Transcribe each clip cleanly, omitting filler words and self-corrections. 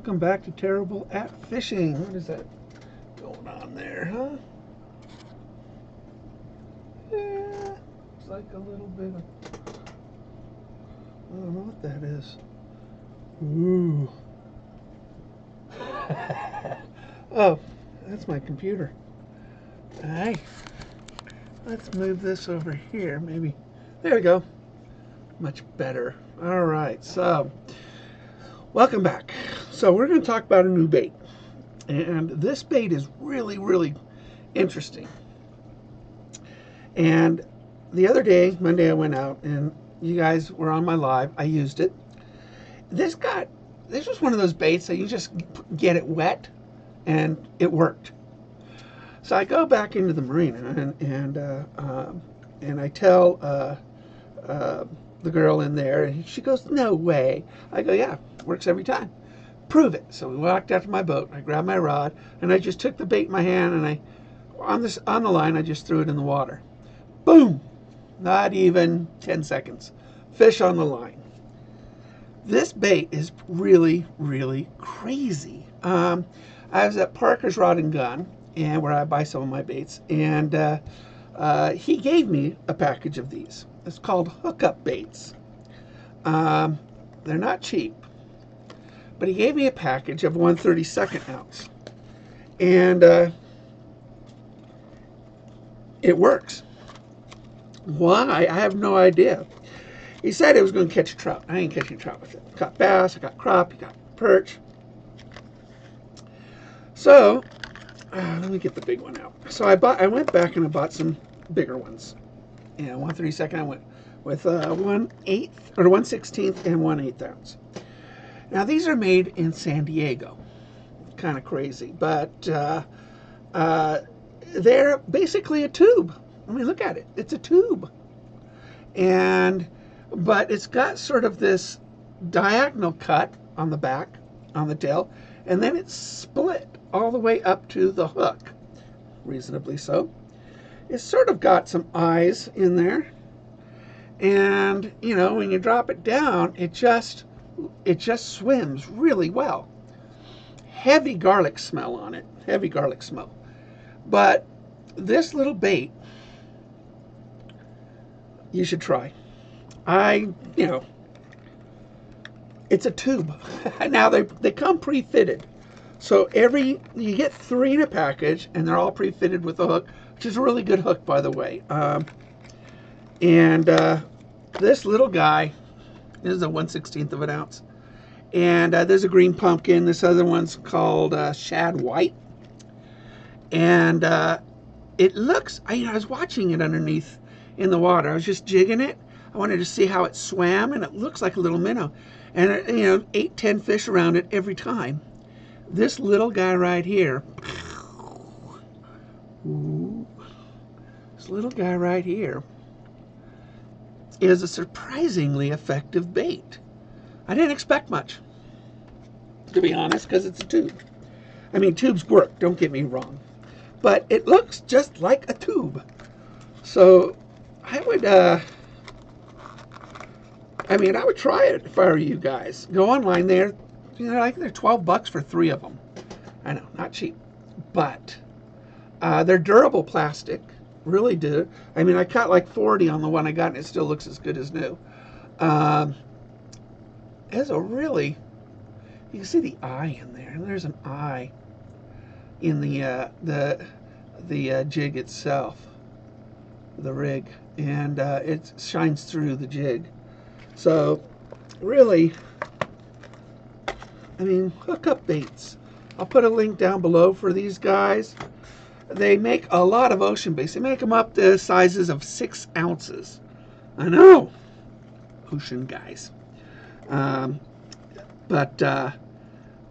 welcome back to Terrible at Fishing. What is that going on there, huh? Yeah, it's like a little bit of, I don't know what that is. Ooh. Oh, that's my computer. Alright, let's move this over here, maybe. There we go. Much better. Alright, so welcome back. So we're going to talk about a new bait. And this bait is really, really interesting. And the other day, Monday, I went out and you guys were on my live. I used it. This was one of those baits that you just get it wet and it worked. So I go back into the marina and I tell the girl in there, and she goes, "No way." I go, "Yeah, works every time. Prove it." So we walked out to my boat. I grabbed my rod and I just took the bait in my hand and on the line I just threw it in the water. Boom! Not even 10 seconds. Fish on the line. This bait is really, really crazy. I was at Parker's Rod and Gun, and where I buy some of my baits, and he gave me a package of these. It's called hookup baits. They're not cheap, but he gave me a package of 1/32 ounce, and it works. Why? I have no idea. He said it was going to catch a trout. I ain't catching trout with it. I got bass, I got crappie, I got perch. So let me get the big one out. So I went back and I bought some bigger ones. And 1/32 I went with 1/8 or 1/16 and 1/8 ounce. Now these are made in San Diego. Kind of crazy, but they're basically a tube. I mean, look at it. It's a tube, but it's got sort of this diagonal cut on the back, on the tail, and then it's split all the way up to the hook, reasonably so. It's sort of got some eyes in there, and you know, when you drop it down, it just swims really well. Heavy garlic smell on it, heavy garlic smell. But this little bait, you should try. It's a tube. Now they come pre-fitted. So you get 3 in a package, and they're all pre-fitted with a hook, which is a really good hook, by the way. This little guy, this is a 1/16 of an ounce. And there's a green pumpkin. This other one's called shad white. And it looks, I was watching it underneath in the water. I was just jigging it. I wanted to see how it swam, and it looks like a little minnow. And 8, 10 fish around it every time. This little guy right here, is a surprisingly effective bait. I didn't expect much, to be honest, because it's a tube. I mean, tubes work, don't get me wrong, but it looks just like a tube. So I would try it if I were you guys. Go online there. I think they're $12 for 3 of them. I know, not cheap, but they're durable plastic. Really do. I mean, I cut like 40 on the one I got, and it still looks as good as new. It's a really, you can see the eye in there, and there's an eye in the jig itself, the rig, and it shines through the jig. So really, I mean, hookup baits. I'll put a link down below for these guys. They make a lot of ocean baits. They make them up to sizes of 6 ounces. I know, ocean guys.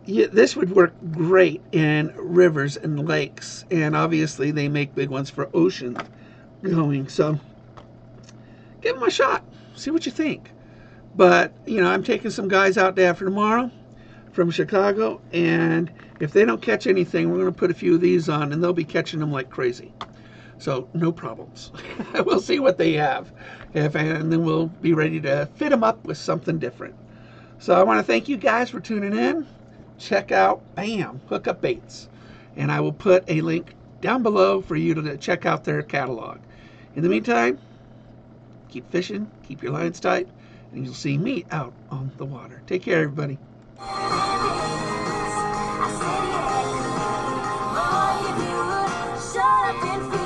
This would work great in rivers and lakes, and obviously they make big ones for ocean going. So give them a shot. See what you think. But I'm taking some guys out there for tomorrow from Chicago, and if they don't catch anything, we're going to put a few of these on, and they'll be catching them like crazy. So no problems. We'll see what they have, and then we'll be ready to fit them up with something different. So I want to thank you guys for tuning in. check out Bam Hookup Baits. And I will put a link down below for you to check out their catalog. In the meantime, keep fishing, keep your lines tight, and you'll see me out on the water. Take care, everybody. I said, yeah. Oh, you do. Shut up and